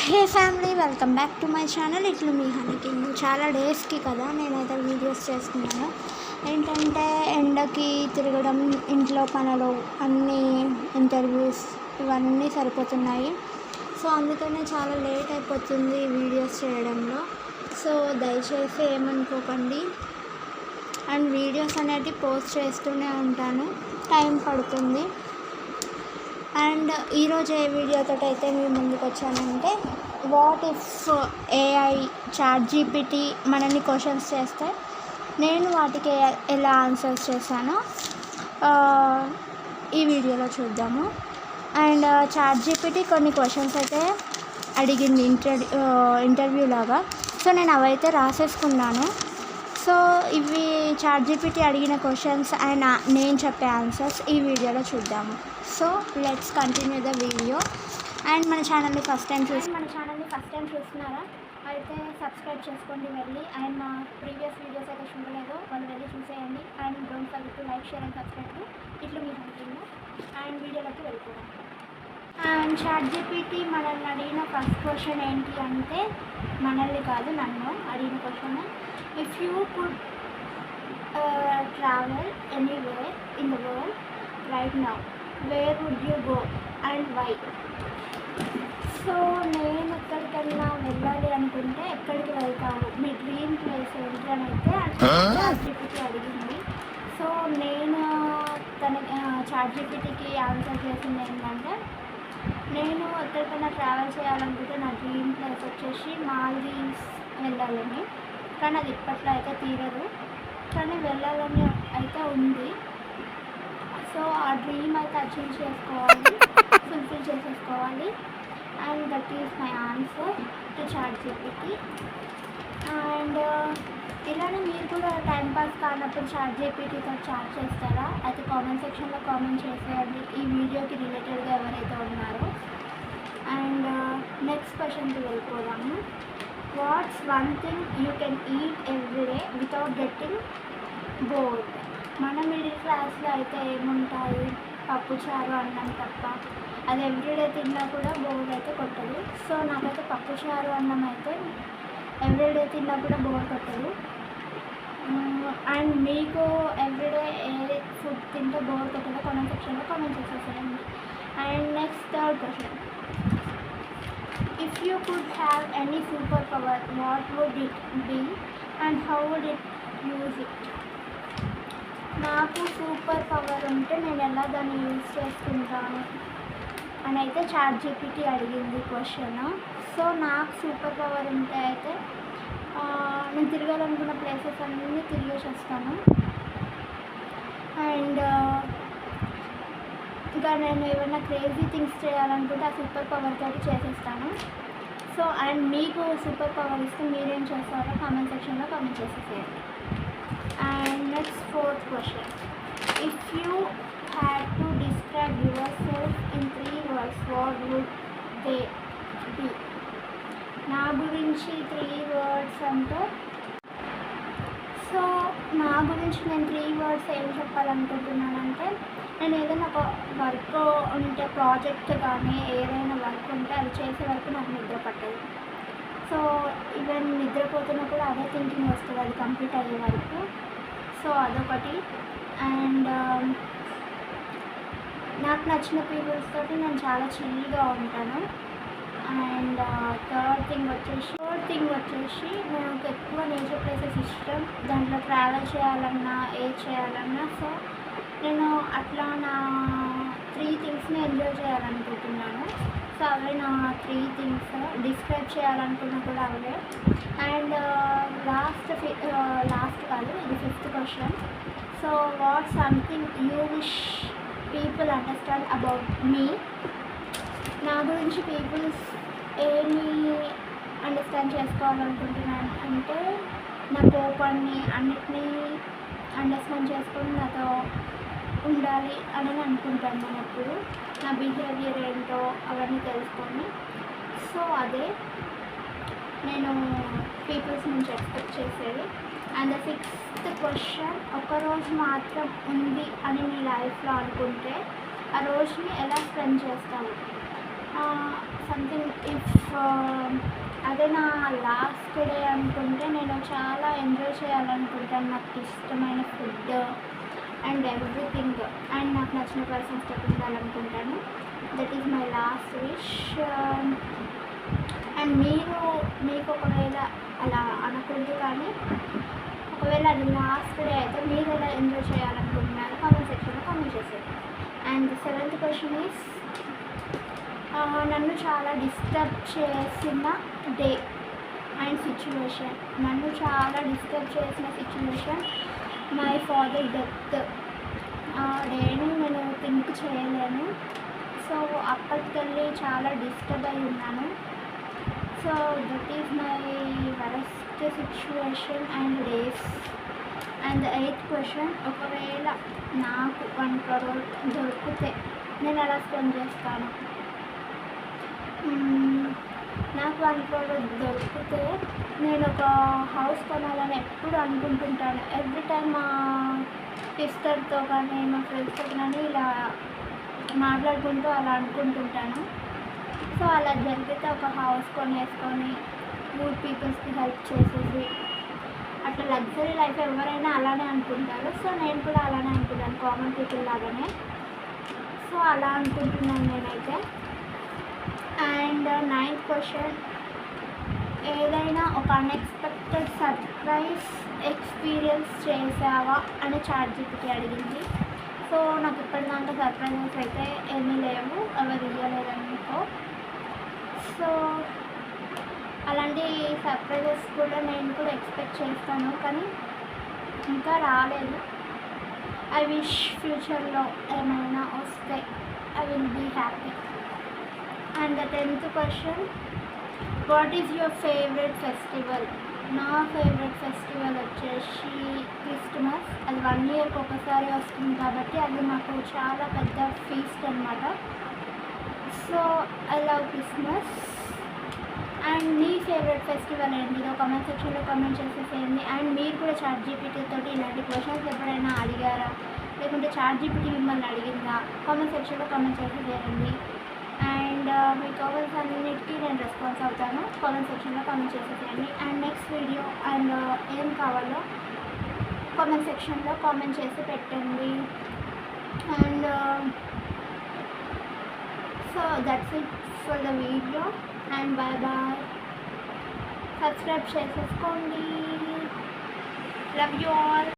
Hey family, welcome back to my channel. ఇట్లు మీ హనీకి. చాలా డేస్కి కదా నేనైతే వీడియోస్ చేస్తున్నాను. ఏంటంటే ఎండకి తిరగడం, ఇంట్లో పనులు, అన్నీ ఇంటర్వ్యూస్ ఇవన్నీ సరిపోతున్నాయి. సో అందుకనే చాలా లేట్ అయిపోతుంది వీడియోస్ చేయడంలో. సో దయచేసి ఏమనుకోకండి. అండ్ వీడియోస్ అనేవి పోస్ట్ చేస్తూనే ఉంటాను, టైం పడుతుంది. అండ్ ఈరోజు ఏ వీడియోతో అయితే మీ ముందుకు వచ్చానంటే, what if AI ChatGPT మనల్ని క్వశ్చన్స్ చేస్తే నేను వాటికి ఎలా ఆన్సర్స్ చేశానో ఈ వీడియోలో చూద్దాము. అండ్ చాట్ జీపీటీ కొన్ని క్వశ్చన్స్ అయితే అడిగింది ఇంటర్వ్యూ లాగా. సో నేను అవైతే రాసేసుకున్నాను. సో ఇవి చాట్ జీపీటీ అడిగిన క్వశ్చన్స్ అండ్ నేను చెప్పే ఆన్సర్స్ ఈ వీడియోలో చూద్దాము. So let's continue the video. And మన ఛానల్ని ఫస్ట్ టైం చూస్తున్నారా అయితే సబ్స్క్రైబ్ చేసుకోండి వెళ్ళి. అండ్ మా ప్రీవియస్ వీడియోస్ అయితే చూడలేదు, వాళ్ళు వెళ్ళి చూసేయండి. And don't forget to like, share and subscribe. ఇట్లు మీ హంటింగ్. అండ్ వీడియోలోకి వెళ్ళిపోదాం. అండ్ చాట్ జీపీటీ మనల్ని అడిగిన ఫస్ట్ క్వశ్చన్ ఏంటి అంటే, మనల్ని కాదు నన్ను అడిగిన question, if you could travel anywhere in the world right now, where would you go and why? So నేను ఎక్కడికైనా వెళ్ళాలి అనుకుంటే ఎక్కడికి వెళ్తాను, మీ డ్రీమ్ ప్లేస్ ఏంటి అని అయితే చాట్ జీపీటీ అడిగింది. సో నేను చాట్ జీపీటీకి ఆన్సర్ చేసింది ఏంటంటే, నేను ఎక్కడికైనా ట్రావెల్ చేయాలనుకుంటే నా డ్రీమ్ ప్లేస్ వచ్చేసి మాల్దీవ్స్ వెళ్ళాలని. కానీ అది ఇప్పట్లో అయితే తీరదు, కానీ వెళ్ళాలని అయితే ఉంది. సో ఆ డ్రీమ్ అయితే అచీవ్ చేసుకోవాలి, ఫుల్ఫిల్ చేసేసుకోవాలి. And that is my answer to ChatGPT. And ఇలానే మీరు కూడా టైంపాస్ కానప్పుడు చాట్ జీపీటీతో చాట్ చేస్తారా? అయితే కామెంట్ సెక్షన్లో కామెంట్ చేసేయండి ఈ వీడియోకి రిలేటెడ్గా ఎవరైతే ఉన్నారో. అండ్ నెక్స్ట్ క్వశ్చన్కి వెళ్ళిపోదాము. What's one thing you can eat everyday without getting bored? మన మిడిల్ క్లాస్లో అయితే ఏముంటాయి, పప్పుచారు అన్నం తప్ప. అది ఎవ్రీడే తిన్నా కూడా బోర్ అయితే కొట్టదు. సో నాకైతే పప్పుచారు అన్నం అయితే ఎవ్రీడే తిన్నా కూడా బోర్ కొట్టదు. అండ్ మీకు ఎవ్రీడే ఏ ఫుడ్ తింటే బోర్ కొట్టదో కామెంట్ సెక్షన్లో కామెంట్ చేసేసేయండి. And next third question, if you could have any super power what would it be and how would it use it? నాకు సూపర్ పవర్ ఉంటే నేను ఎలా దాన్ని యూజ్ చేసుకుంటాను అని అయితే చాట్ జీపీటీ అడిగింది క్వశ్చన్. సో నాకు సూపర్ పవర్ ఉంటే అయితే నేను తిరగాలనుకున్న ప్లేసెస్ అన్నీ తిరిగేసి వస్తాను. అండ్ ఇంకా నేను ఏమైనా క్రేజీ థింగ్స్ చేయాలనుకుంటే ఆ సూపర్ పవర్ తోటి చేసేస్తాను. సో అండ్ మీకు సూపర్ పవర్ ఇస్తే మీరేం చేస్తారో కామెంట్ సెక్షన్లో కామెంట్ చేసేసేయండి. And next fourth question, if you had to describe yourself in 3 words what would they be? నా గురించి 3 words అంటే, సో నా గురించి నేను 3 words ఏం చెప్పాలనుకుంటున్నానంటే, నేను ఏదైనా ఒక వర్క్ ఉంటే, ప్రాజెక్ట్ కానీ ఏదైనా వర్క్ ఉంటే అది చేసే వరకు నాకు నిద్ర పట్టదు. సో ఈవెన్ నిద్రపోతున్నా కూడా అదే థింకింగ్ వస్తుంది అది కంప్లీట్ అయ్యే వరకు. సో అదొకటి. అండ్ నాకు నచ్చిన పీపుల్స్ తోటి నేను చాలా చిల్గా ఉంటాను. అండ్ థర్డ్ థింగ్ వచ్చేసి నాకు ఎక్కువ నేచర్ ప్లేసెస్ ఇష్టం. దాంట్లో ట్రావెల్ చేయాలన్నా చేయాలన్నా సో నేను అట్లా నా 3 థింగ్స్ని ఎంజాయ్ చేయాలనుకుంటున్నాను. సో అవే నా 3 థింగ్స్. డిస్క్రైబ్ చేయాలనుకున్నా కూడా అవే. అండ్ లాస్ట్ కాదు, ఇది 5th question. So what something you wish people understand about me? నా గురించి పీపుల్స్ ఏమి అండర్స్టాండ్ చేసుకోవాలనుకుంటున్నాను అంటే, నా కోపాన్ని అన్నిటినీ అండర్స్టాండ్ చేసుకొని నాతో ఉండాలి అని అనుకుంటాను నేను ఎప్పుడు. నా బిహేవియర్ ఏంటో అవన్నీ తెలుసుకొని. సో అదే నేను పీపుల్స్ నుంచి ఎక్స్పెక్ట్ చేసేది. అండ్ 6th క్వశ్చన్, ఒకరోజు మాత్రం ఉంది అని నీ లైఫ్లో అనుకుంటే ఆ రోజుని ఎలా స్పెండ్ చేస్తావు? సంథింగ్ ఇఫ్ అదే నా లాస్ట్ డే అనుకుంటే నేను చాలా ఎంజాయ్ చేయాలనుకుంటాను. నాకు ఇష్టమైన ఫుడ్ అండ్ ఎవ్రీథింగ్ అండ్ నాకు నచ్చిన పర్సన్స్తో ఉండాలనుకుంటాను. That is my last wish. And మీకు ఒకవేళ అలా అనకూడదు, కానీ ఒకవేళ అది లాస్ట్ డే అయితే మీరు ఎలా ఎంజాయ్ చేయాలనుకుంటున్నారు కామెంట్ సెక్షన్లో కామెంట్ చేసేది. అండ్ 7th క్వశ్చన్ ఈస్, నన్ను చాలా డిస్టర్బ్ చేసిన డే అండ్ సిచ్యువేషన్. నన్ను చాలా డిస్టర్బ్ చేసిన సిచ్యువేషన్ మై ఫాదర్ డెత్. ఆ డేని నేను థింక్ చేయలేను. సో అప్పటికెళ్ళి చాలా డిస్టర్బ్ అయి ఉన్నాను. So that is my worst situation and days. And 8th question, ఒకవేళ నాకు 1 crore దొరికితే నేను ఎలా స్పెండ్ చేస్తాను? నాకు 1 crore దొరికితే నేను ఒక హౌస్ కొనాలని ఎప్పుడు అనుకుంటుంటాను. ఎవ్రీ టైం మా సిస్టర్తో కానీ మా ఫ్రెండ్స్తో కానీ ఇలా మాట్లాడుకుంటూ అలా అనుకుంటుంటాను. సో అలా జరిగితే ఒక హౌస్ కొనేసుకొని పూర్ పీపుల్స్కి హెల్ప్ చేసేసి అట్లా లగ్జరీ లైఫ్ ఎవరైనా అలానే అనుకుంటారు. సో నేను కూడా అలానే అనుకుంటాను, కామన్ పీపుల్ లాగానే. సో అలా అనుకుంటున్నాను నేనైతే. అండ్ 9th క్వశ్చన్, ఏదైనా ఒక అన్ఎక్స్పెక్టెడ్ సర్ప్రైజ్ ఎక్స్పీరియన్స్ చేసావా అని ChatGPT అడిగింది. సో నాకు ఇప్పటిదాకా సర్ప్రైజెస్ అయితే ఏమీ లేవు, ఎవరు ఇవ్వలేదనుకో. సో అలాంటి సర్ప్రైజెస్ కూడా నేను కూడా ఎక్స్పెక్ట్ చేస్తాను, కానీ ఇంకా రాలేదు. ఐ విష్ ఫ్యూచర్లో ఏమైనా వస్తే I will be happy. And 10th question, what is your favourite festival? నా ఫేవరెట్ ఫెస్టివల్ వచ్చేసి క్రిస్మస్. అది 1 yearకి ఒకసారి వస్తుంది కాబట్టి అది మాకు చాలా పెద్ద ఫీస్ట్ అనమాట. So I love Christmas. And me favourite festival ఏంటిదో కామెంట్ సెక్షన్లో కామెంట్ చేసేసేయండి. అండ్ మీరు కూడా ChatGPT తోటి ఇలాంటి క్వశ్చన్స్ ఎప్పుడైనా అడిగారా, లేకుంటే ChatGPT మిమ్మల్ని అడిగిందా? కామెంట్ సెక్షన్లో కామెంట్ చేసేసేయండి. అండ్ మీ కామెంట్స్ అన్నిటికీ నేను రెస్పాన్స్ అవుతాను. కామెంట్ సెక్షన్లో కామెంట్ చేసేసేయండి. అండ్ నెక్స్ట్ వీడియో అండ్ ఏం కావాలో కామెంట్ సెక్షన్లో కామెంట్ చేసి పెట్టండి. And so that's it for the video. And bye bye. Subscribe చేసేసుకోండి. Love you all.